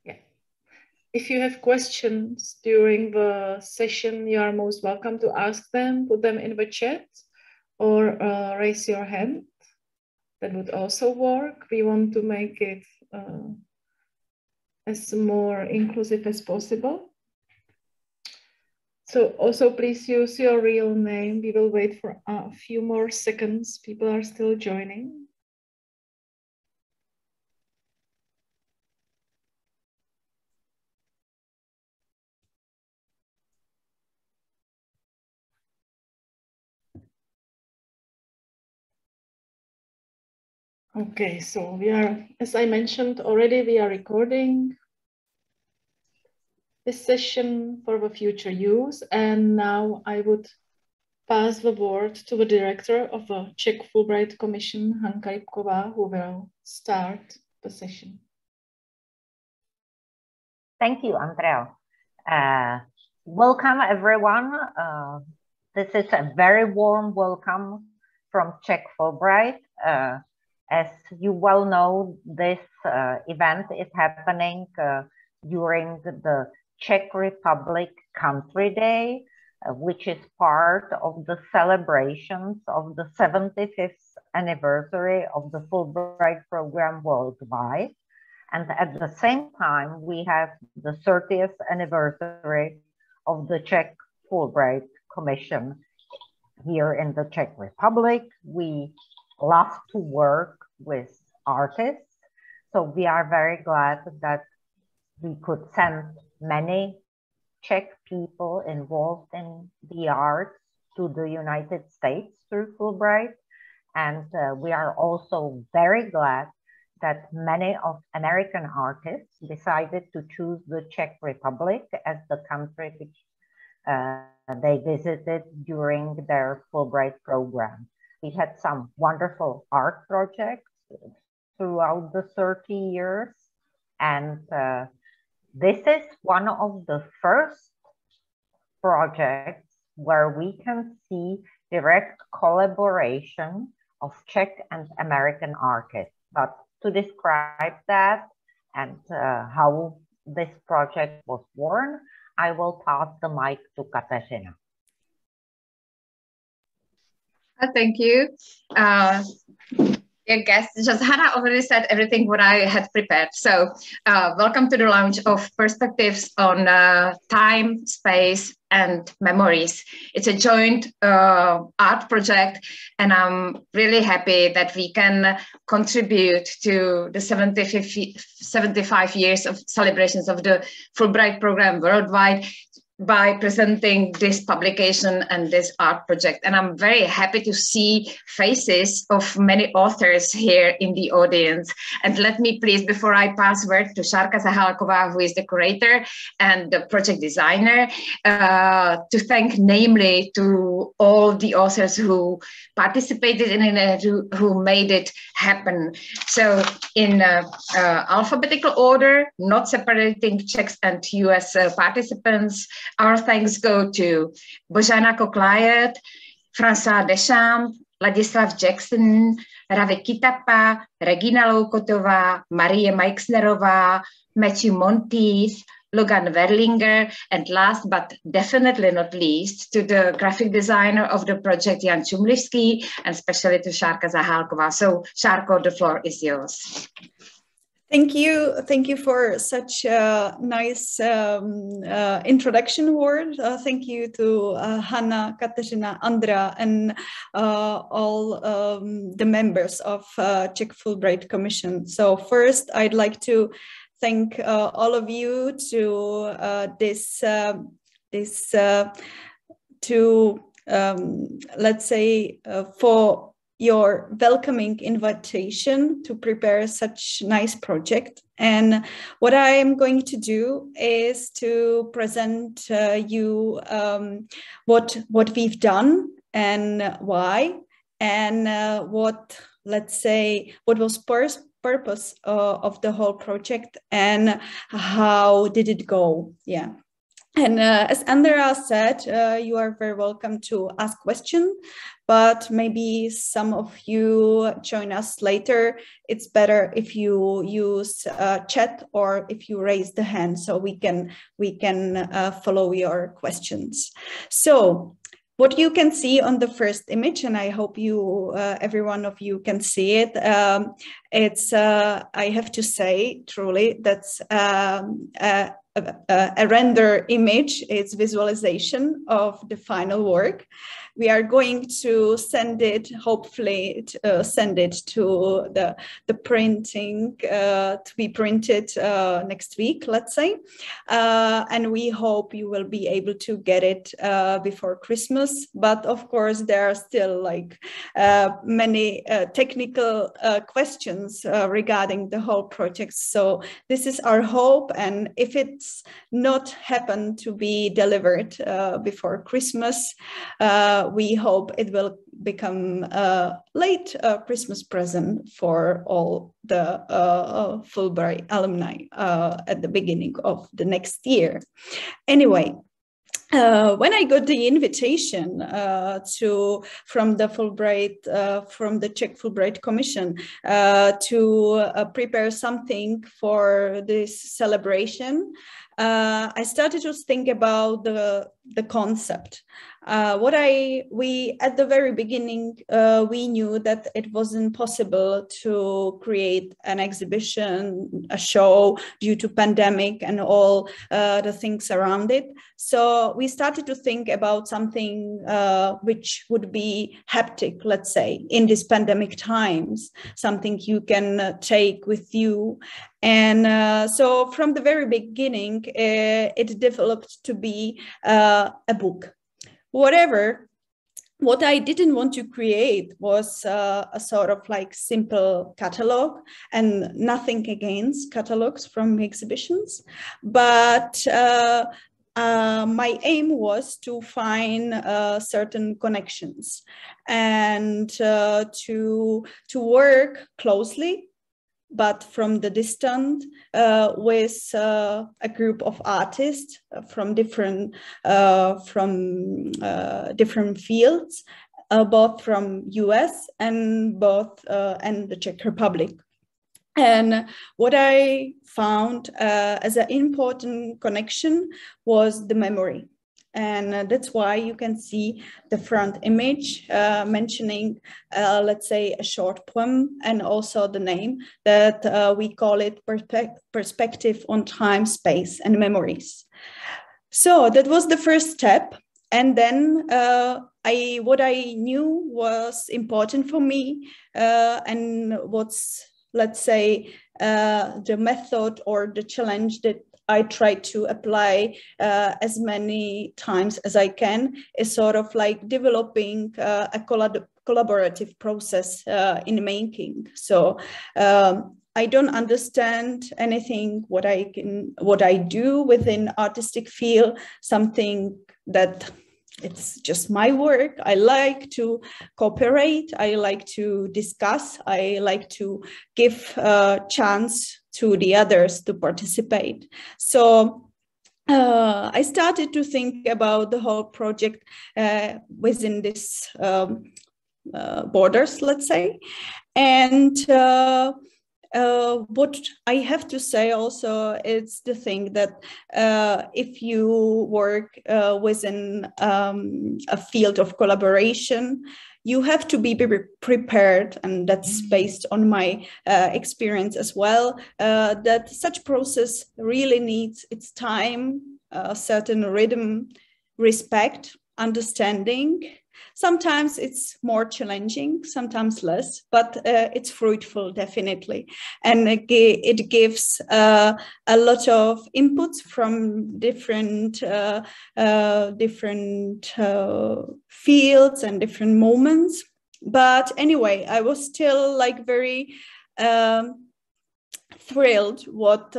Yeah. If you have questions during the session, you are most welcome to ask them, put them in the chat, or raise your hand. That would also work. We want to make it as more inclusive as possible. So also please use your real name. We will wait for a few more seconds. People are still joining. Okay, so we are, as I mentioned already, we are recording this session for the future use. And now I would pass the word to the director of the Czech Fulbright Commission, Hanka Rybková, who will start the session. Thank you, Andrea. Welcome, everyone. This is a very warm welcome from Czech Fulbright. As you well know, this event is happening during the Czech Republic Country Day, which is part of the celebrations of the 75th anniversary of the Fulbright program worldwide. And at the same time, we have the 30th anniversary of the Czech Fulbright Commission here in the Czech Republic. We love to work with artists. So we are very glad that we could send many Czech people involved in the arts to the United States through Fulbright. And we are also very glad that many of American artists decided to choose the Czech Republic as the country which they visited during their Fulbright program. We had some wonderful art projects throughout the 30 years. And this is one of the first projects where we can see direct collaboration of Czech and American artists. But to describe that and how this project was born, I will pass the mic to Kateřina. Thank you. Dear guests, just Hannah already said everything what I had prepared. So welcome to the launch of Perspectives on Time, Space, and Memories. It's a joint art project, and I'm really happy that we can contribute to the 75 years of celebrations of the Fulbright program worldwide by presenting this publication and this art project. And I'm very happy to see faces of many authors here in the audience. And let me please, before I pass word to Sarka Zahalkova, who is the curator and the project designer, to thank namely to all the authors who participated in it, who made it happen. So in alphabetical order, not separating Czechs and US participants, our thanks go to Božena Koklájet, François Deschamps, Ladislav Jackson, Ravi Kitapa, Regina Loukotová, Marie Meixnerová, Matthew Monteith, Logan Verlinger, and last but definitely not least, to the graphic designer of the project, Jan Čumlivský, and especially to Sarka Zahalkova. So, Sarko, the floor is yours. Thank you for such a nice introduction word. Thank you to Hanna, Kateřina, Andra, and all the members of Czech Fulbright Commission. So first, I'd like to thank all of you to let's say for your welcoming invitation to prepare such nice project. And what I am going to do is to present you what we've done and why, and what was purpose of the whole project and how did it go. Yeah. And as Andrea said, you are very welcome to ask questions, but maybe some of you join us later. It's better if you use chat or if you raise the hand so we can follow your questions. So what you can see on the first image, and I hope you, every one of you can see it, it's, I have to say, truly, that's a render image. It's visualization of the final work. We are going to send it, hopefully send it to the printing, to be printed next week, let's say. And we hope you will be able to get it before Christmas. But of course, there are still like many technical questions regarding the whole project. So this is our hope. And if it's not happened to be delivered before Christmas, we hope it will become a late Christmas present for all the Fulbright alumni at the beginning of the next year. Anyway, when I got the invitation from the Fulbright, from the Czech Fulbright Commission to prepare something for this celebration, I started to think about the concept. We at the very beginning, we knew that it wasn't possible to create an exhibition, a show due to pandemic and all the things around it. So we started to think about something which would be haptic, let's say, in these pandemic times, something you can take with you. And so from the very beginning, it developed to be a book. What I didn't want to create was a sort of like simple catalog, and nothing against catalogs from exhibitions, but my aim was to find certain connections and to work closely, but from the distance, with a group of artists from different fields, both from US and the Czech Republic. And what I found as an important connection was the memory. And that's why you can see the front image mentioning, let's say, a short poem, and also the name that we call it Perspective on Time, Space and Memories. So that was the first step. And then what I knew was important for me, and what's, let's say, the method or the challenge that I try to apply as many times as I can, is sort of like developing a collaborative process in making. So I don't understand anything what I do within artistic field, something that it's just my work. I like to cooperate. I like to discuss. I like to give a chance to the others to participate. So I started to think about the whole project within this borders, let's say. And what I have to say also is the thing that if you work within a field of collaboration, you have to be prepared, and that's based on my experience as well, that such process really needs its time, a certain rhythm, respect, understanding. Sometimes it's more challenging, sometimes less, but it's fruitful, definitely. And it gives a lot of inputs from different fields and different moments. But anyway, I was still like very thrilled what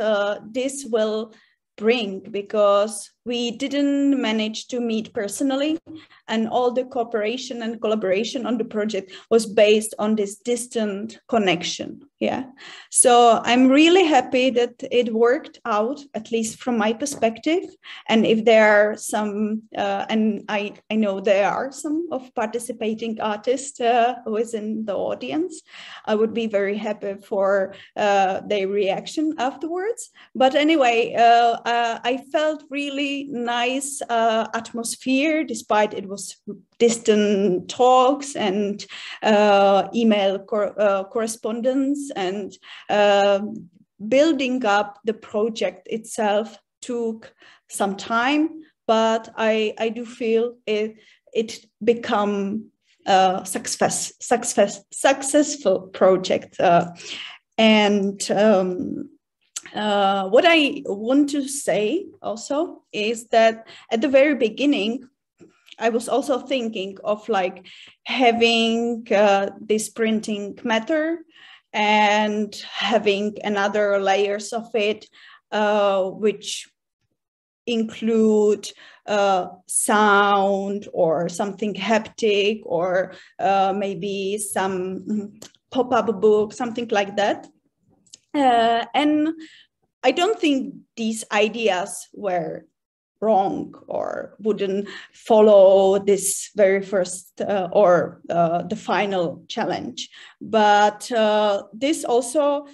this will bring, because we didn't manage to meet personally, and all the cooperation and collaboration on the project was based on this distant connection. Yeah, so I'm really happy that it worked out, at least from my perspective. And if there are some, and I know there are some of participating artists within the audience, I would be very happy for their reaction afterwards. But anyway, I felt really nice atmosphere, despite it was distant talks and email correspondence, and building up the project itself took some time, but I do feel it become a successful project. And what I want to say also is that at the very beginning, I was also thinking of like having this printing matter and having another layers of it, which include sound or something haptic, or maybe some pop-up book, something like that. And I don't think these ideas were wrong or wouldn't follow this very first or the final challenge. But this also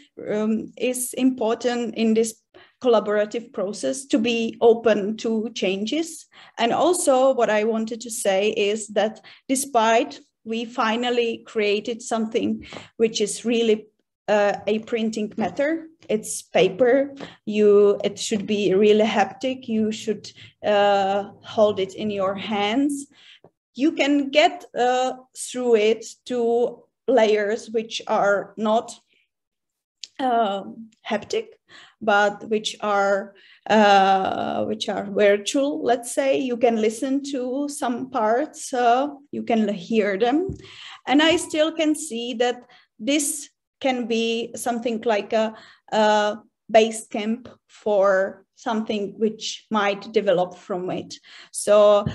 is important in this collaborative process, to be open to changes. And also what I wanted to say is that despite we finally created something which is really a printing matter, it's paper, it should be really haptic, you should hold it in your hands. You can get through it to layers which are not haptic, but which are virtual, let's say. You can listen to some parts, you can hear them. And I still can see that this can be something like a base camp for something which might develop from it. So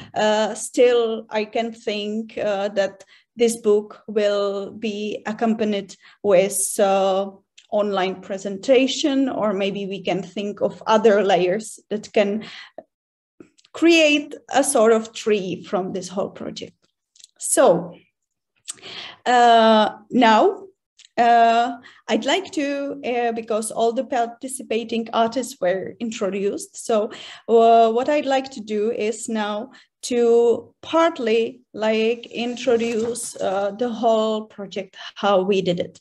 still I can think that this book will be accompanied with online presentation, or maybe we can think of other layers that can create a sort of tree from this whole project. So now I'd like to, because all the participating artists were introduced, so what I'd like to do is now to partly like introduce the whole project, how we did it.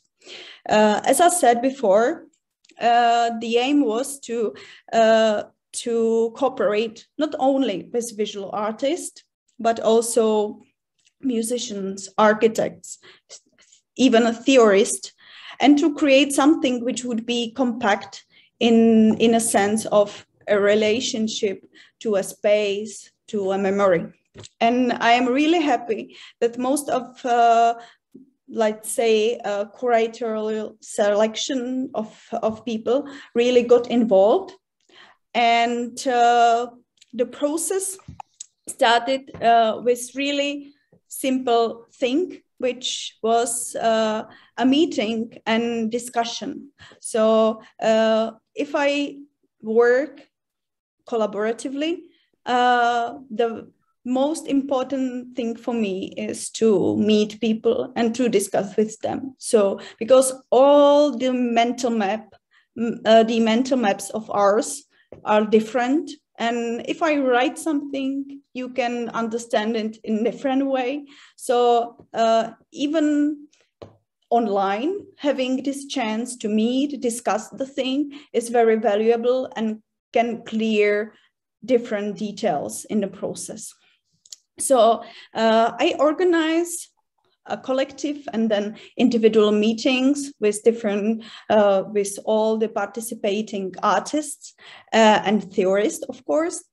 As I said before, the aim was to cooperate not only with visual artists, but also musicians, architects, even a theorist, and to create something which would be compact in a sense of a relationship to a space, to a memory. And I am really happy that most of let's say, a curatorial selection of people really got involved. And the process started with really simple thing, which was a meeting and discussion. So if I work collaboratively, the most important thing for me is to meet people and to discuss with them. So because all the mental maps of ours are different, and if I write something, you can understand it in a different way. So even online, having this chance to meet, discuss the thing is very valuable and can clear different details in the process. So I organize a collective and then individual meetings with different, with all the participating artists and theorists, of course,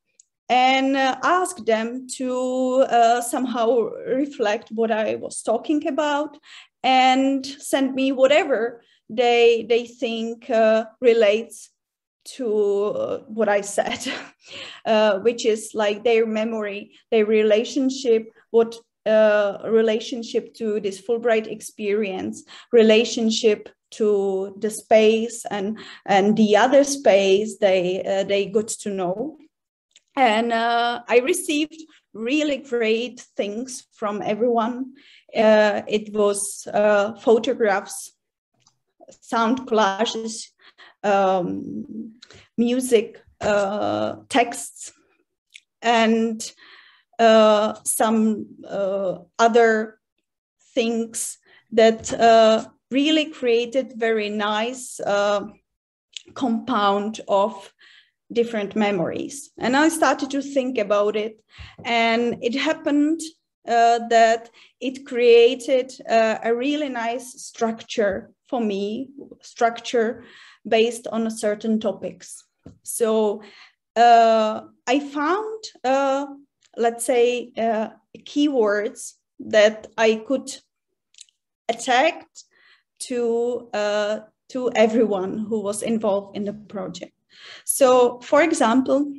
and ask them to somehow reflect what I was talking about and send me whatever they think relates to what I said, which is like their memory, their relationship, what relationship to this Fulbright experience, relationship to the space and the other space they got to know. And I received really great things from everyone. It was photographs, sound collages, music, texts, and some other things that really created very nice compound of different memories. And I started to think about it, and it happened that it created a really nice structure for me, structure based on certain topics. So I found, let's say, keywords that I could attack to everyone who was involved in the project. So, for example,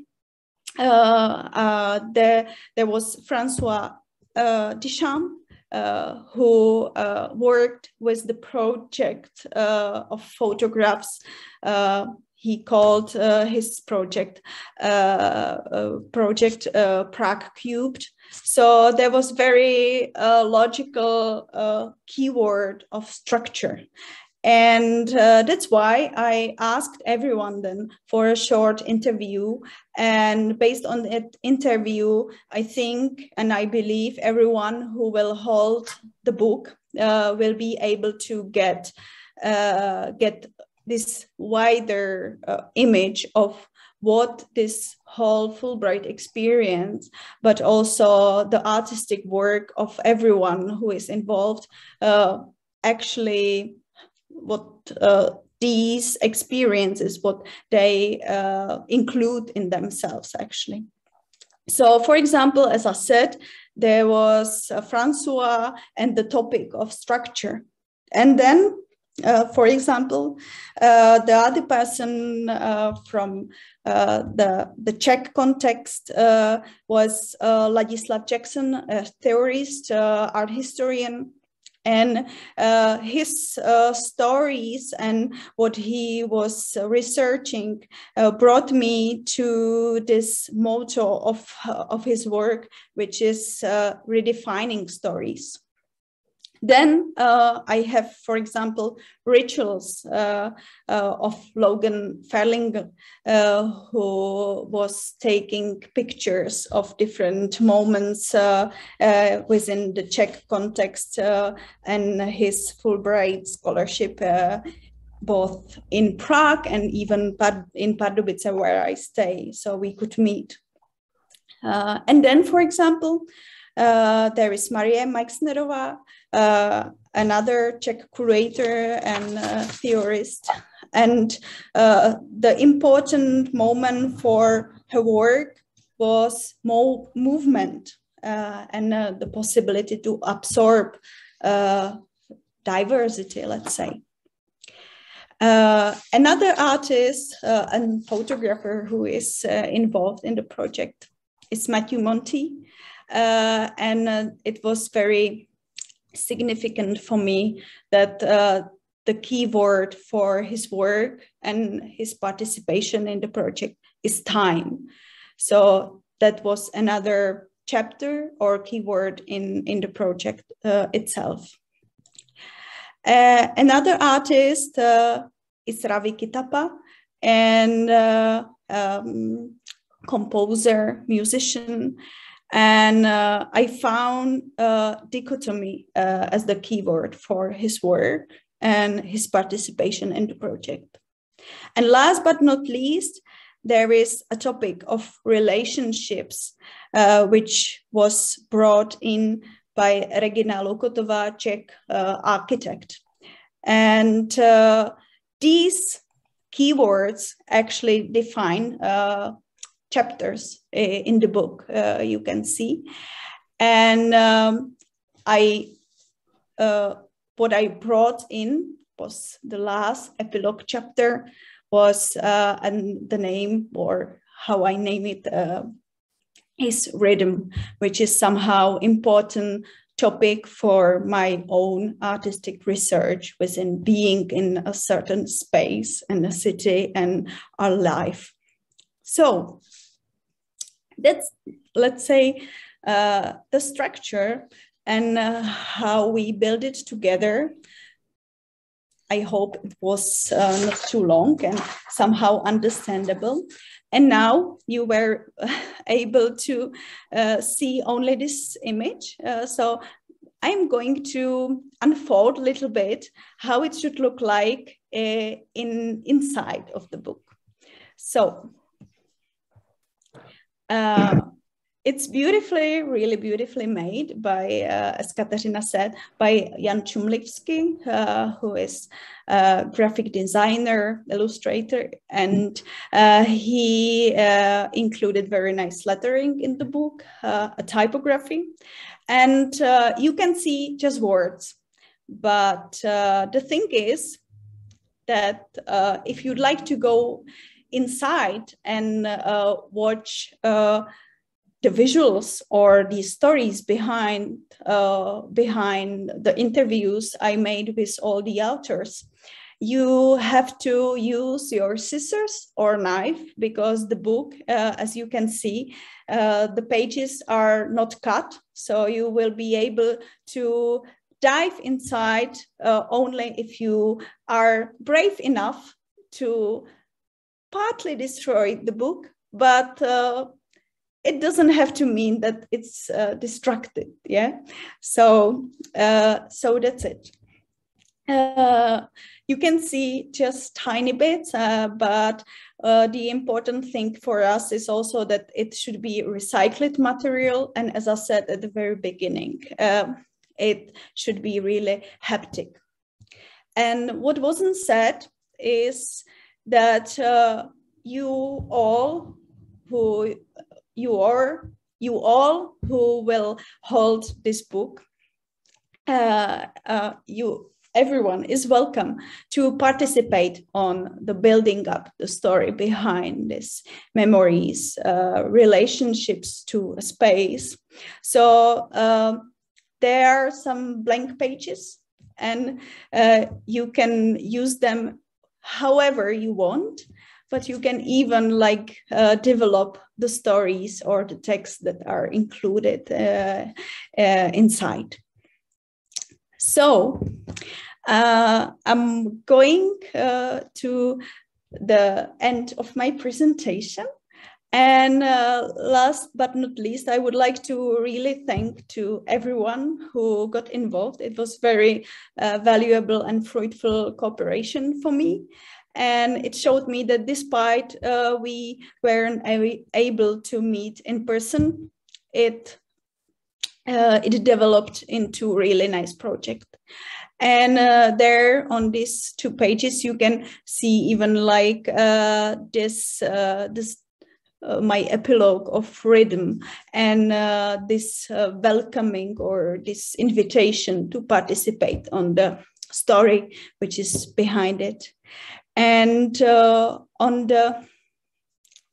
there was Francois Deschamps, who worked with the project of photographs. He called his project Prague Cubed. So there was very logical keyword of structure. And that's why I asked everyone then for a short interview. And based on that interview, I think and I believe everyone who will hold the book will be able to get this wider image of what this whole Fulbright experience, but also the artistic work of everyone who is involved, actually what these experiences, what they include in themselves actually. So for example, as I said, there was Francois and the topic of structure. And then, for example, the other person from the Czech context was Ladislav Jackson, a theorist, art historian. And his stories and what he was researching brought me to this motto of his work, which is redefining stories. Then I have, for example, rituals of Logan Ferling, who was taking pictures of different moments within the Czech context and his Fulbright scholarship, both in Prague and even in Pardubice, where I stay, so we could meet. And then, for example, there is Marie Meixnerová, another Czech curator and theorist. And the important moment for her work was movement and the possibility to absorb diversity, let's say. Another artist and photographer who is involved in the project is Matthew Monti. And it was very significant for me that the key word for his work and his participation in the project is time. So that was another chapter or keyword in the project itself. Another artist is Ravi Kitapa, and composer, musician. And I found dichotomy as the keyword for his work and his participation in the project. And last but not least, there is a topic of relationships, which was brought in by Regina Lokotová, Czech architect. And these keywords actually define chapters in the book, you can see. And what I brought in was the last epilogue chapter, was, and the name, or how I name it, is rhythm, which is somehow important topic for my own artistic research within being in a certain space and a city and our life. So that's, let's say, the structure and how we build it together. I hope it was not too long and somehow understandable. And now you were able to see only this image. So I'm going to unfold a little bit how it should look like inside of the book. So it's beautifully, really beautifully made by, as Katarzyna said, by Jan Chumlivsky, who is a graphic designer, illustrator, and he included very nice lettering in the book, a typography, and you can see just words. But the thing is that if you'd like to go inside and watch the visuals or the stories behind the interviews I made with all the authors, you have to use your scissors or knife, because the book, as you can see, the pages are not cut. So you will be able to dive inside only if you are brave enough to partly destroy the book, but it doesn't have to mean that it's destructive, yeah? So that's it. You can see just tiny bits, but the important thing for us is also that it should be recycled material. And as I said at the very beginning, it should be really haptic. And what wasn't said is that you all who will hold this book, everyone is welcome to participate on the building up the story behind this memories, relationships to a space. So there are some blank pages, and you can use them however you want, but you can even develop the stories or the texts that are included inside. So I'm going to the end of my presentation. And last but not least, I would like to really thank to everyone who got involved. It was very valuable and fruitful cooperation for me. And it showed me that despite we weren't able to meet in person, it developed into a really nice project. And there on these 2 pages, you can see even this my epilogue of rhythm, and this welcoming or this invitation to participate on the story which is behind it. And on the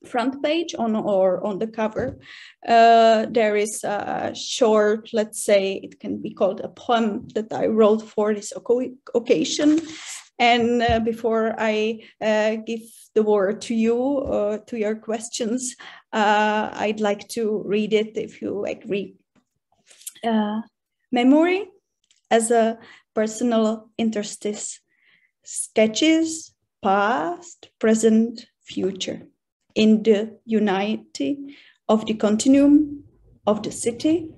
front page or on the cover, there is a short, let's say it can be called a poem that I wrote for this occasion. And before I give the word to you, to your questions, I'd like to read it if you agree. Memory as a personal interstice, sketches, past, present, future, in the unity of the continuum of the city,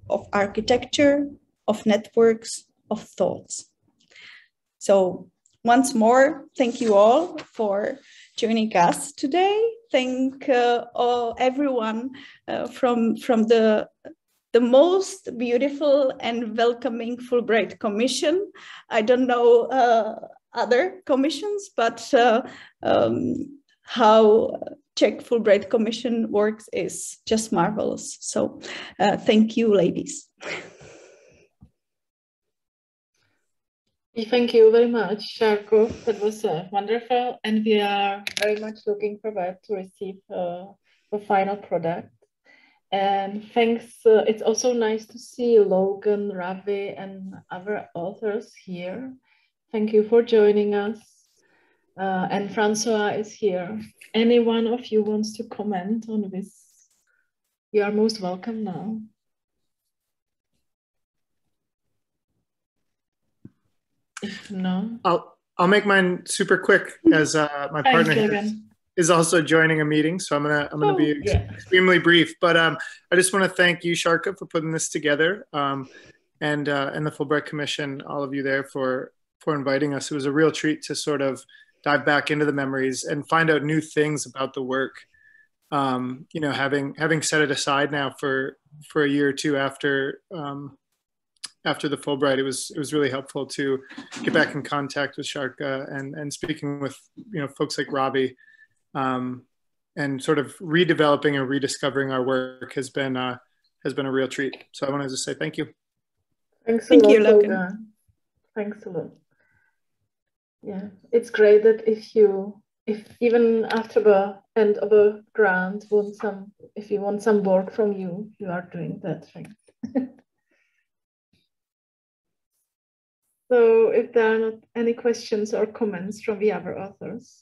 of architecture, of networks, of thoughts. So once more, thank you all for joining us today. Thank everyone from the most beautiful and welcoming Fulbright Commission. I don't know other commissions, but how Czech Fulbright Commission works is just marvelous. So thank you, ladies. Thank you very much, Sarka. That was wonderful, and we are very much looking forward to receive the final product. And thanks. It's also nice to see Logan, Ravi, and other authors here. Thank you for joining us. And Francois is here. Any one of you wants to comment on this? You are most welcome now. If no, I'll make mine super quick, as my partner here is also joining a meeting, so I'm gonna be extremely brief. But I just want to thank you, Sarka, for putting this together, and the Fulbright Commission, all of you there for inviting us. It was a real treat to sort of dive back into the memories and find out new things about the work. You know, having set it aside now for a year or two after the Fulbright, it was really helpful to get back in contact with Sarka and speaking with, you know, folks like Ravi, and sort of redeveloping and rediscovering our work has been a real treat. So I wanted to say thank you. Thanks a lot, Logan. Thanks a lot. Yeah, it's great that if even after the end of a grant, if you want some work from you, you are doing that thing. So if there are not any questions or comments from the other authors.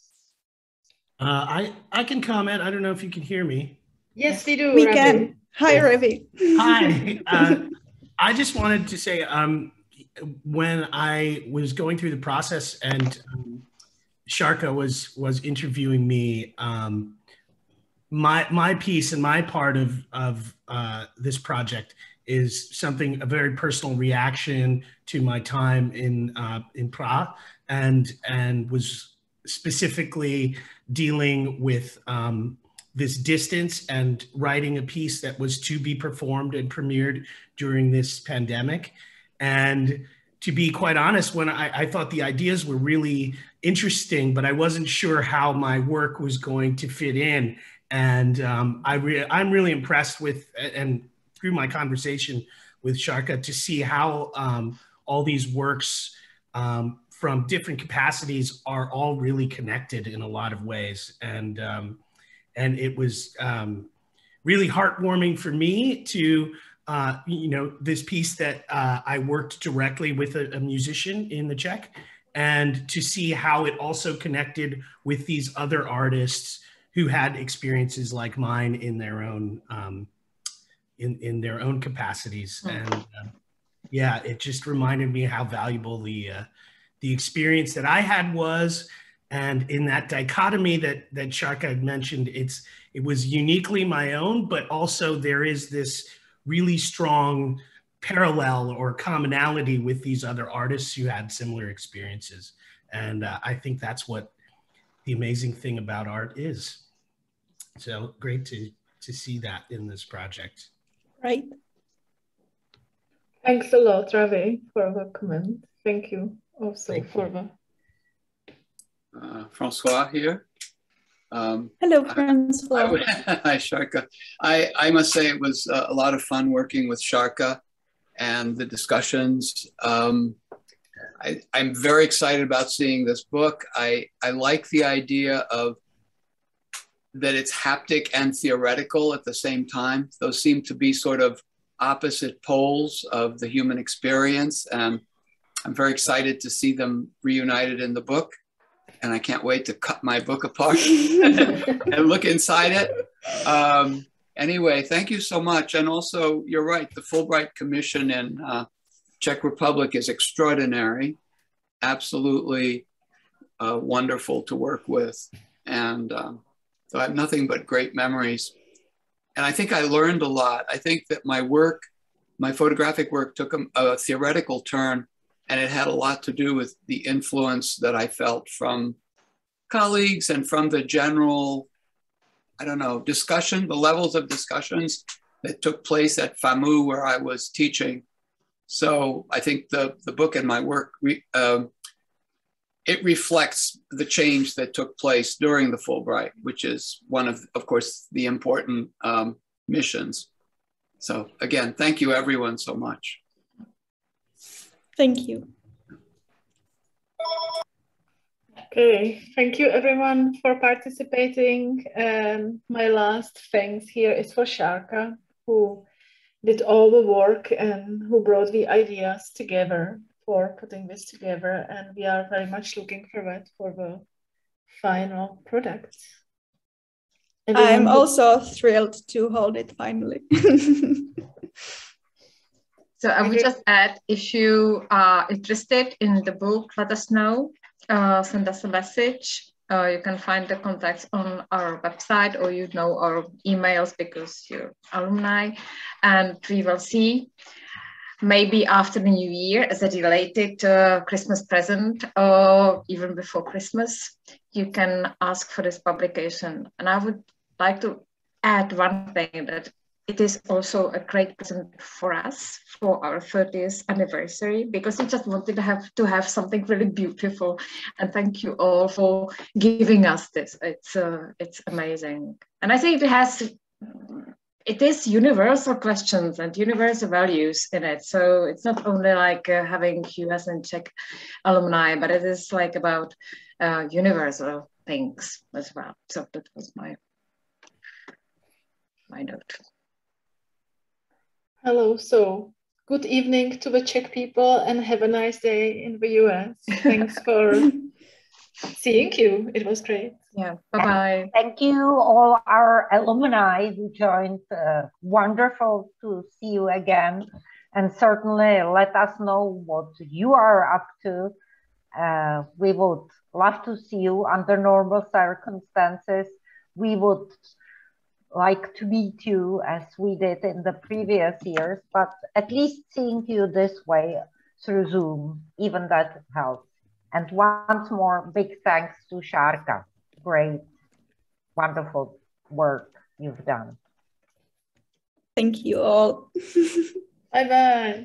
I can comment. I don't know if you can hear me. Yes, we do. We Ravi. can. Hi, Ravi. Hi. I just wanted to say, when I was going through the process and Sarka was interviewing me, my piece and my part of this project is a very personal reaction to my time in Prague, and was specifically dealing with this distance and writing a piece that was to be performed and premiered during this pandemic. And to be quite honest, when I thought the ideas were really interesting, but I wasn't sure how my work was going to fit in. And I'm really impressed with, and through my conversation with Sarka, to see how all these works from different capacities are all really connected in a lot of ways. And it was really heartwarming for me to, you know, this piece that I worked directly with a musician in the Czech, and to see how it also connected with these other artists who had experiences like mine in their own in their own capacities. And yeah, it just reminded me how valuable the experience that I had was. And in that dichotomy that Sarka had mentioned, it was uniquely my own, but also there is this really strong parallel or commonality with these other artists who had similar experiences. And I think that's what the amazing thing about art is. So great to see that in this project. Right. Thanks a lot, Ravi, for the comment. Thank you also for the... Francois here. Hello, Francois. Hi, Sarka. I must say it was a lot of fun working with Sarka and the discussions. I'm very excited about seeing this book. I like the idea of that it's haptic and theoretical at the same time. Those seem to be sort of opposite poles of the human experience. And I'm very excited to see them reunited in the book. And I can't wait to cut my book apart and look inside it. Anyway, thank you so much. And also, you're right, the Fulbright Commission in Czech Republic is extraordinary, absolutely wonderful to work with. And so I have nothing but great memories. And I think I learned a lot. I think that my work, my photographic work, took a theoretical turn, and it had a lot to do with the influence that I felt from colleagues and from the general, I don't know, discussion, the levels of discussions that took place at FAMU where I was teaching. So I think the book and my work, it reflects the change that took place during the Fulbright, which is one of course, the important missions. So again, thank you everyone so much. Thank you. Okay, thank you everyone for participating. And my last thanks here is for Sarka, who did all the work and who brought the ideas together for putting this together. And we are very much looking forward for the final product. I'm also thrilled to hold it finally. So I would just add, if you are interested in the book, let us know, send us a message. You can find the contacts on our website, or you know our emails because you're alumni, and we will see. Maybe after the New Year as a related Christmas present, or even before Christmas, you can ask for this publication. And I would like to add one thing, that it is also a great present for us for our 30th anniversary, because we just wanted to have something really beautiful. And thank you all for giving us this. It's amazing. And I think it is universal questions and universal values in it. So it's not only like having US and Czech alumni, but it is like about universal things as well. So that was my note. Hello, so good evening to the Czech people and have a nice day in the US. Thanks for seeing you. It was great. Yeah, bye-bye. Thank you all our alumni who joined. Wonderful to see you again. And certainly let us know what you are up to. We would love to see you under normal circumstances. We would like to meet you as we did in the previous years, but at least seeing you this way through Zoom, even that helps. And once more, big thanks to Sarka. Great, wonderful work you've done. Thank you all. Bye-bye.